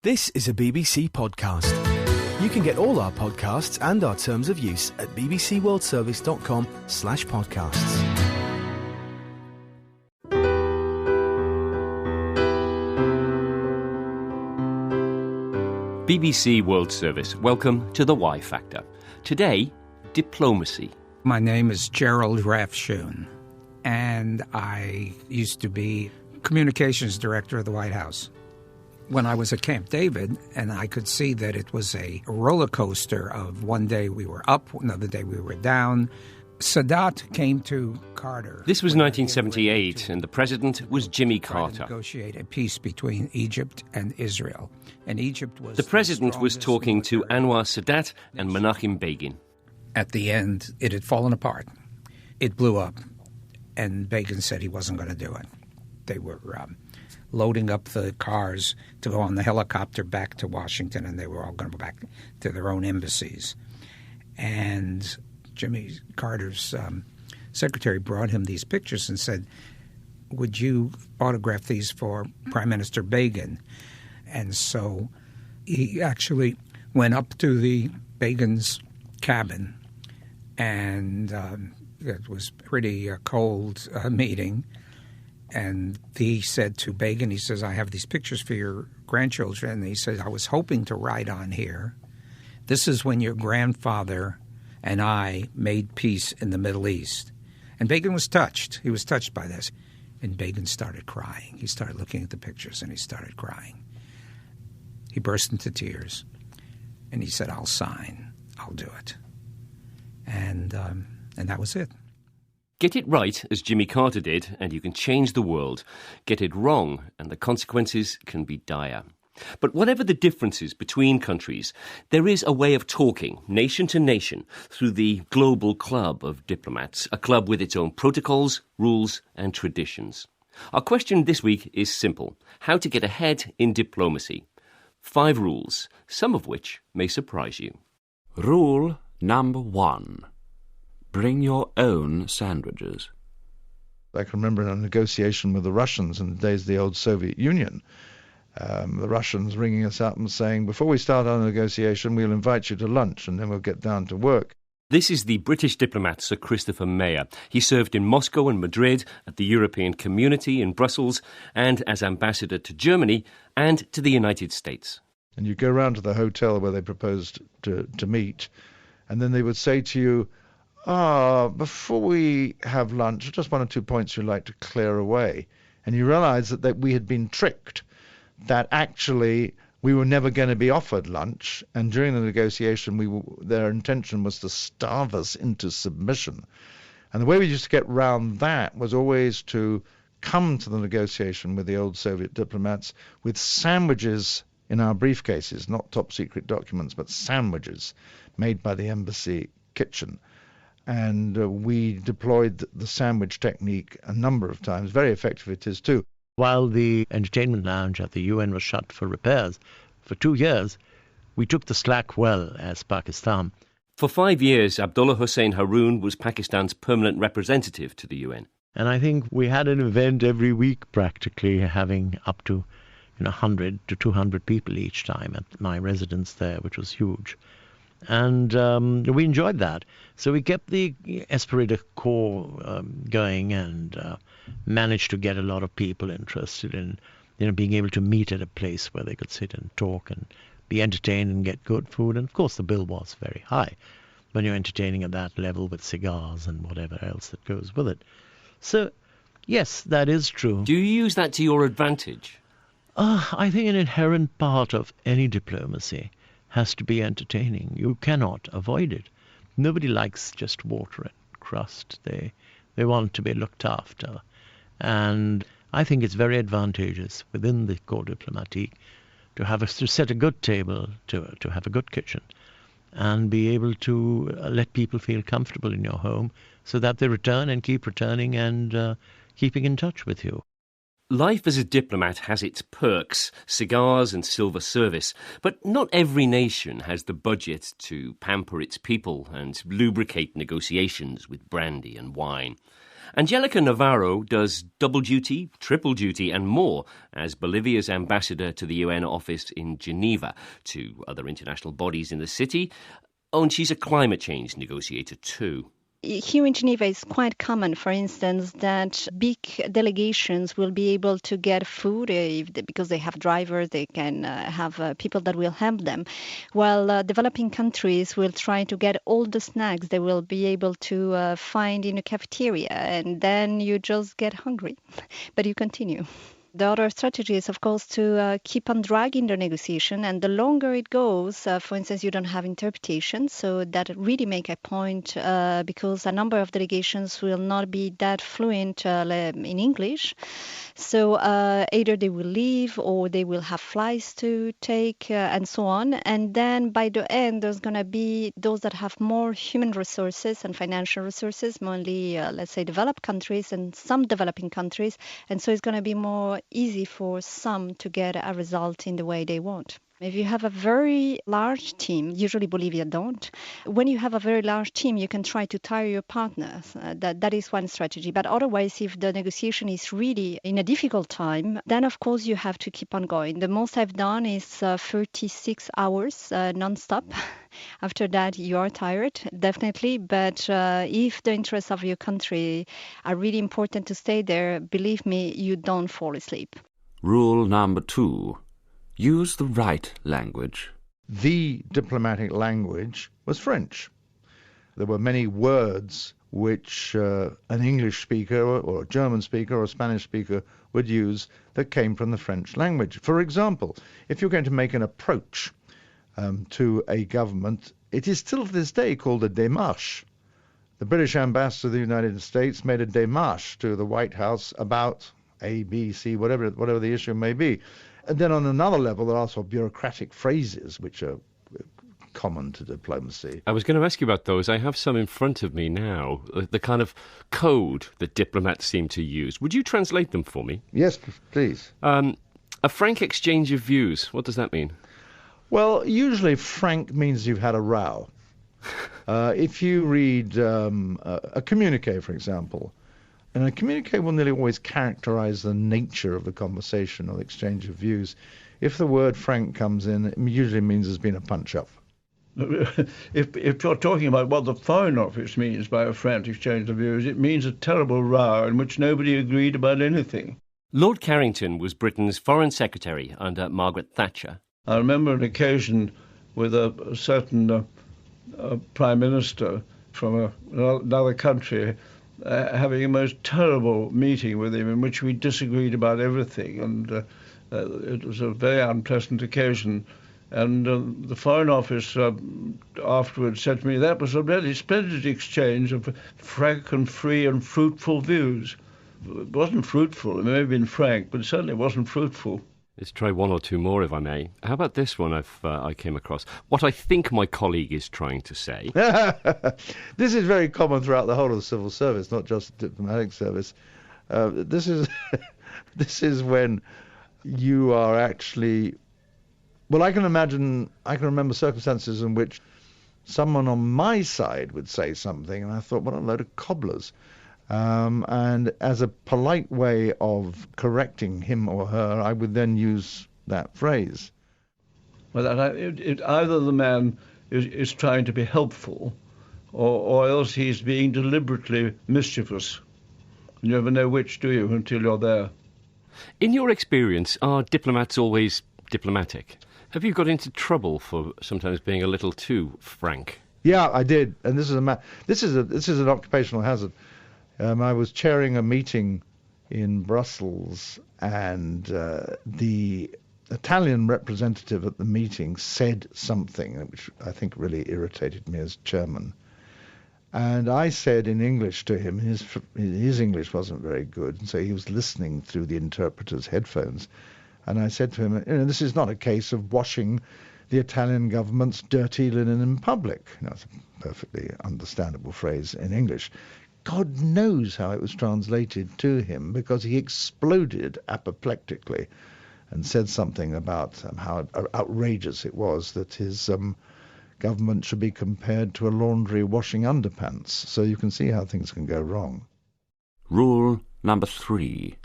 This is a BBC podcast. You can get all our podcasts and our terms of use at bbcworldservice.com/podcasts. BBC World Service, welcome to the Y Factor. Today, diplomacy. My name is Gerald Rafshoon, and I used to be communications director of the White House. When I was at Camp David, and I could see that it was a roller coaster of one day we were up, another day we were down. Sadat came to Carter. This was 1978, and the president was Jimmy Carter. To negotiate a peace between Egypt and Israel. And Egypt was the president was talking to Anwar Sadat and Menachem Begin. At the end, it had fallen apart. It blew up, and Begin said he wasn't going to do it. They were loading up the cars to go on the helicopter back to Washington, and they were all going to go back to their own embassies. And Jimmy Carter's secretary brought him these pictures and said, "Would you autograph these for Prime Minister Begin?" And so he actually went up to the Begin's cabin, and it was pretty cold meeting. And he said to Begin, he says, "I have these pictures for your grandchildren." And he says, "I was hoping to write on here, this is when your grandfather and I made peace in the Middle East." And Begin was touched. He was touched by this. And Begin started crying. He started looking at the pictures, and he started crying. He burst into tears. And he said, "I'll sign. I'll do it." And that was it. Get it right, as Jimmy Carter did, and you can change the world. Get it wrong, and the consequences can be dire. But whatever the differences between countries, there is a way of talking, nation to nation, through the global club of diplomats, a club with its own protocols, rules, and traditions. Our question this week is simple: how to get ahead in diplomacy. 5 rules, some of which may surprise you. Rule number 1. Bring your own sandwiches. I can remember in a negotiation with the Russians in the days of the old Soviet Union, the Russians ringing us up and saying, "Before we start our negotiation, we'll invite you to lunch and then we'll get down to work." This is the British diplomat Sir Christopher Meyer. He served in Moscow and Madrid, at the European Community in Brussels, and as ambassador to Germany and to the United States. And you go round to the hotel where they proposed to meet, and then they would say to you, "Before we have lunch, just 1 or 2 points you'd like to clear away." And you realize that we had been tricked, that actually we were never going to be offered lunch, and during the negotiation their intention was to starve us into submission. And the way we used to get round that was always to come to the negotiation with the old Soviet diplomats with sandwiches in our briefcases, not top secret documents, but sandwiches made by the embassy kitchen. And we deployed the sandwich technique a number of times. Very effective it is too. While the entertainment lounge at the UN was shut for repairs for 2 years, we took the slack well as Pakistan. For 5 years, Abdullah Hussein Haroon was Pakistan's permanent representative to the UN. And I think we had an event every week practically, having up to 100 to 200 people each time at my residence there, which was huge. And we enjoyed that. So we kept the esprit de corps going and managed to get a lot of people interested in being able to meet at a place where they could sit and talk and be entertained and get good food. And of course the bill was very high when you're entertaining at that level with cigars and whatever else that goes with it. So yes, that is true. Do you use that to your advantage? I think an inherent part of any diplomacy has to be entertaining. You cannot avoid it. Nobody likes just water and crust. They want to be looked after. And I think it's very advantageous within the corps diplomatique to set a good table, to have a good kitchen, and be able to let people feel comfortable in your home so that they return and keep returning and keeping in touch with you. Life as a diplomat has its perks, cigars and silver service, but not every nation has the budget to pamper its people and lubricate negotiations with brandy and wine. Angelica Navarro does double duty, triple duty and more as Bolivia's ambassador to the UN office in Geneva, to other international bodies in the city. Oh, and she's a climate change negotiator too. Here in Geneva, it's quite common, for instance, that big delegations will be able to get food because they have drivers, they can have people that will help them, while developing countries will try to get all the snacks they will be able to find in a cafeteria, and then you just get hungry, but you continue. The other strategy is, of course, to keep on dragging the negotiation. And the longer it goes, for instance, you don't have interpretation. So that really make a point because a number of delegations will not be that fluent in English. So either they will leave or they will have flights to take and so on. And then by the end, there's going to be those that have more human resources and financial resources, mainly, let's say, developed countries and some developing countries. And so it's going to be more easy for some to get a result in the way they want. If you have a very large team, usually Bolivia don't, when you have a very large team, you can try to tire your partners. That is one strategy. But otherwise, if the negotiation is really in a difficult time, then of course you have to keep on going. The most I've done is 36 hours non-stop. After that, you are tired, definitely. But if the interests of your country are really important to stay there, believe me, you don't fall asleep. Rule number 2. Use the right language. The diplomatic language was French. There were many words which an English speaker or a German speaker or a Spanish speaker would use that came from the French language. For example, if you're going to make an approach to a government, it is still to this day called a démarche. The British ambassador to the United States made a démarche to the White House about A, B, C, whatever the issue may be. And then on another level, there are also bureaucratic phrases which are common to diplomacy. I was going to ask you about those. I have some in front of me now, the kind of code that diplomats seem to use. Would you translate them for me? Yes, please. A frank exchange of views. What does that mean? Well, usually frank means you've had a row. If you read a communique, for example, and a communique will nearly always characterize the nature of the conversation or the exchange of views. If the word frank comes in, it usually means there's been a punch-up. If you're talking about what the Foreign Office means by a frank exchange of views, it means a terrible row in which nobody agreed about anything. Lord Carrington was Britain's Foreign Secretary under Margaret Thatcher. I remember an occasion with a certain Prime Minister from another country having a most terrible meeting with him in which we disagreed about everything, and it was a very unpleasant occasion. And the Foreign Office afterwards said to me, that was a really splendid exchange of frank and free and fruitful views. It wasn't fruitful. It may have been frank, but it certainly wasn't fruitful. Let's try one or two more, if I may. How about this one I came across? What I think my colleague is trying to say. This is very common throughout the whole of the civil service, not just the diplomatic service. This is when you are actually... Well, I can remember circumstances in which someone on my side would say something, and I thought, what a load of cobblers. And as a polite way of correcting him or her, I would then use that phrase. Well, either the man is trying to be helpful, or else he's being deliberately mischievous. You never know which, do you, until you're there. In your experience, are diplomats always diplomatic? Have you got into trouble for sometimes being a little too frank? Yeah, I did, and this is an occupational hazard. I was chairing a meeting in Brussels, and the Italian representative at the meeting said something which I think really irritated me as chairman. And I said in English to him, his English wasn't very good, and so he was listening through the interpreter's headphones. And I said to him, this is not a case of washing the Italian government's dirty linen in public. It's a perfectly understandable phrase in English. God knows how it was translated to him, because he exploded apoplectically and said something about how outrageous it was that his government should be compared to a laundry washing underpants. So you can see how things can go wrong. Rule number 3.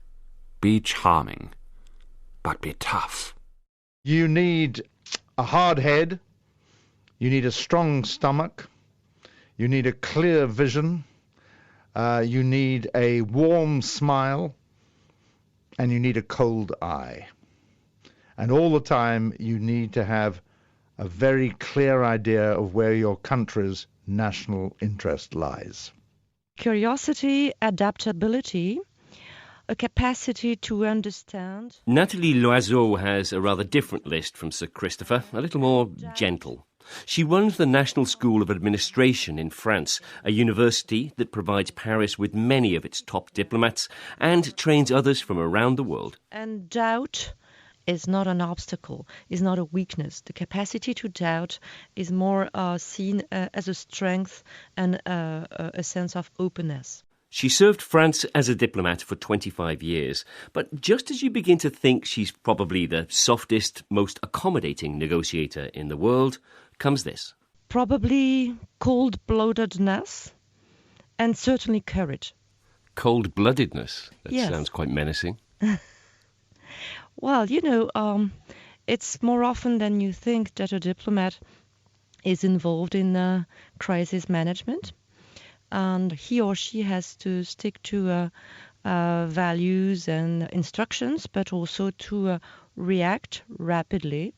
Be charming, but be tough. You need a hard head, you need a strong stomach, you need a clear vision, you need a warm smile, and you need a cold eye. And all the time you need to have a very clear idea of where your country's national interest lies. Curiosity, adaptability, a capacity to understand. Nathalie Loiseau has a rather different list from Sir Christopher, a little more gentle. She runs the National School of Administration in France, a university that provides Paris with many of its top diplomats and trains others from around the world. And doubt is not an obstacle, is not a weakness. The capacity to doubt is more seen as a strength and a sense of openness. She served France as a diplomat for 25 years, but just as you begin to think she's probably the softest, most accommodating negotiator in the world, comes this. Probably cold-bloodedness and certainly courage. Cold-bloodedness? That Yes. sounds quite menacing. Well, it's more often than you think that a diplomat is involved in crisis management. And he or she has to stick to values and instructions, but also to react rapidly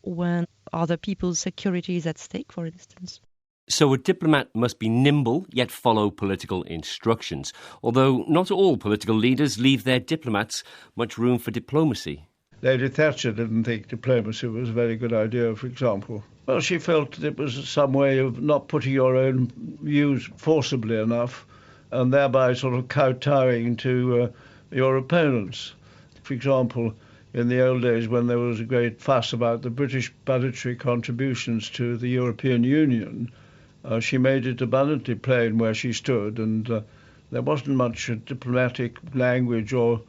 when other people's security is at stake, for instance. So a diplomat must be nimble, yet follow political instructions, although not all political leaders leave their diplomats much room for diplomacy. Lady Thatcher didn't think diplomacy was a very good idea, for example. Well, she felt it was some way of not putting your own views forcibly enough and thereby sort of kowtowing to your opponents. For example, in the old days when there was a great fuss about the British budgetary contributions to the European Union, she made it abundantly plain where she stood, and there wasn't much diplomatic language or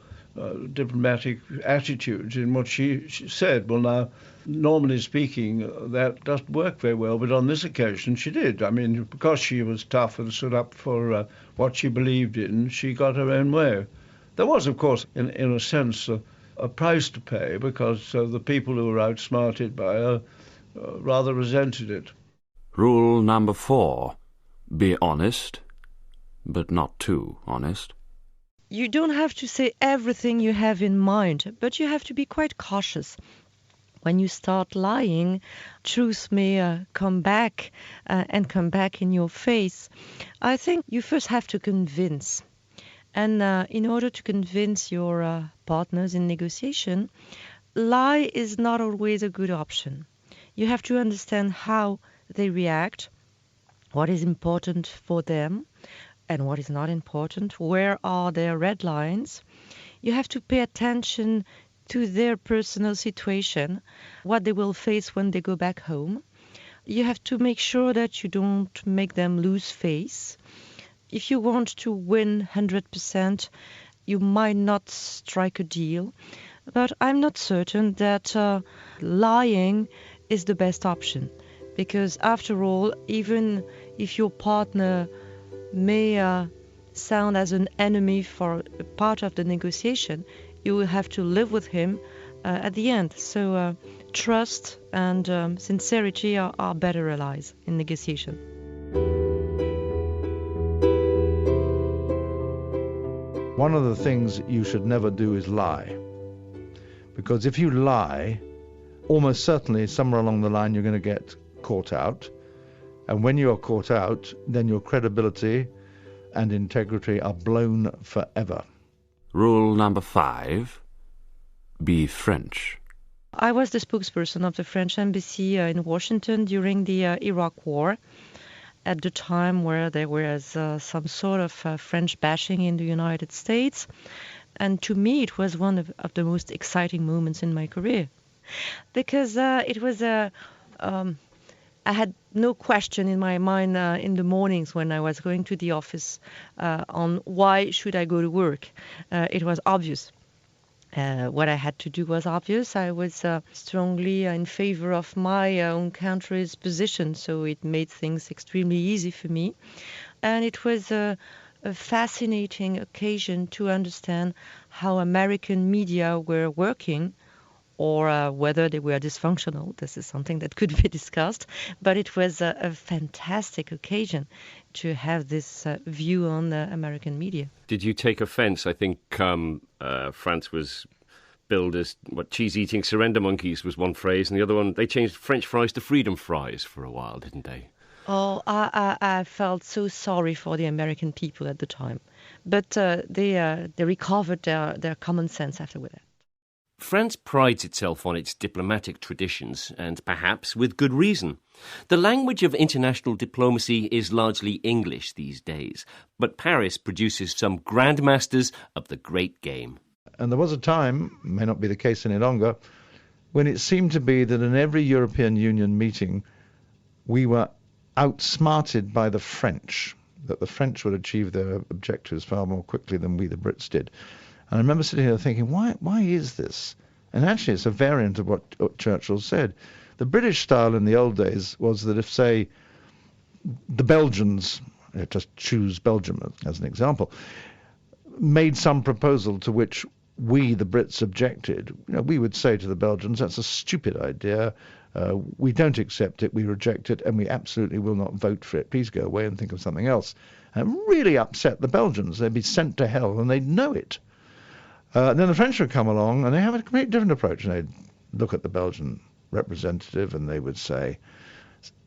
diplomatic attitude in what she said. Well, now, normally speaking, that doesn't work very well, but on this occasion she did. I mean, because she was tough and stood up for what she believed in, she got her own way. There was, of course, in a sense, a price to pay, because the people who were outsmarted by her rather resented it. Rule number 4. Be honest, but not too honest. You don't have to say everything you have in mind, but you have to be quite cautious. When you start lying, truth may come back in your face. I think you first have to convince. And in order to convince your partners in negotiation, lie is not always a good option. You have to understand how they react, what is important for them, and what is not important, where are their red lines. You have to pay attention to their personal situation, what they will face when they go back home. You have to make sure that you don't make them lose face. If you want to win 100%, you might not strike a deal. But I'm not certain that lying is the best option. Because after all, even if your partner may sound as an enemy for a part of the negotiation, you will have to live with him at the end. So trust and sincerity are better allies in negotiation. One of the things you should never do is lie. Because if you lie, almost certainly somewhere along the line you're going to get caught out. And when you're caught out, then your credibility and integrity are blown forever. Rule number 5. Be French. I was the spokesperson of the French embassy in Washington during the Iraq War, at the time where there was some sort of French bashing in the United States. And to me, it was one of the most exciting moments in my career. Because it was I had no question in my mind in the mornings when I was going to the office on why should I go to work. It was obvious. What I had to do was obvious. I was strongly in favor of my own country's position, so it made things extremely easy for me. And it was a fascinating occasion to understand how American media were working, or whether they were dysfunctional. This is something that could be discussed, but it was a fantastic occasion to have this view on the American media. Did you take offence? I think France was billed as cheese-eating surrender monkeys was one phrase, and the other one, they changed French fries to freedom fries for a while, didn't they? Oh, I felt so sorry for the American people at the time, but they recovered their common sense afterward. France prides itself on its diplomatic traditions, and perhaps with good reason. The language of international diplomacy is largely English these days, but Paris produces some grandmasters of the great game. And there was a time, may not be the case any longer, when it seemed to be that in every European Union meeting we were outsmarted by the French, that the French would achieve their objectives far more quickly than we, the Brits, did. And I remember sitting here thinking, why is this? And actually it's a variant of what Churchill said. The British style in the old days was that if, say, the Belgians, just choose Belgium as an example, made some proposal to which we, the Brits, objected, we would say to the Belgians, that's a stupid idea, we don't accept it, we reject it, and we absolutely will not vote for it. Please go away and think of something else. And it really upset the Belgians. They'd be sent to hell, and they'd know it. Then the French would come along, and they have a completely different approach. And they'd look at the Belgian representative, and they would say,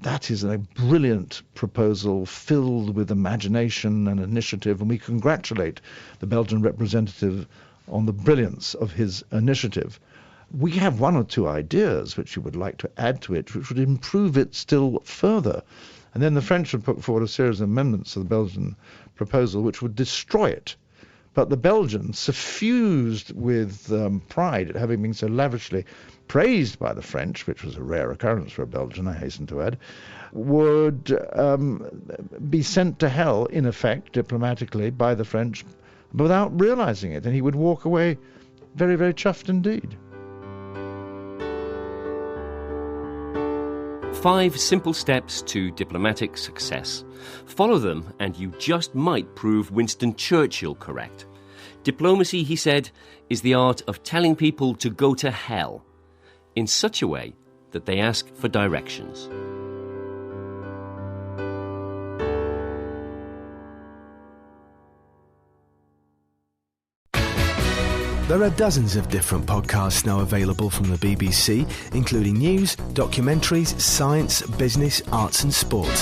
that is a brilliant proposal filled with imagination and initiative, and we congratulate the Belgian representative on the brilliance of his initiative. We have one or two ideas which you would like to add to it, which would improve it still further. And then the French would put forward a series of amendments to the Belgian proposal which would destroy it. But the Belgians, suffused with pride at having been so lavishly praised by the French, which was a rare occurrence for a Belgian, I hasten to add, would be sent to hell, in effect, diplomatically, by the French, without realizing it. And he would walk away very, very chuffed indeed. 5 simple steps to diplomatic success. Follow them and you just might prove Winston Churchill correct. Diplomacy, he said, is the art of telling people to go to hell in such a way that they ask for directions. There are dozens of different podcasts now available from the BBC, including news, documentaries, science, business, arts and sport.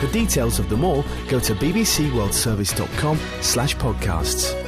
For details of them all, go to bbcworldservice.com/podcasts.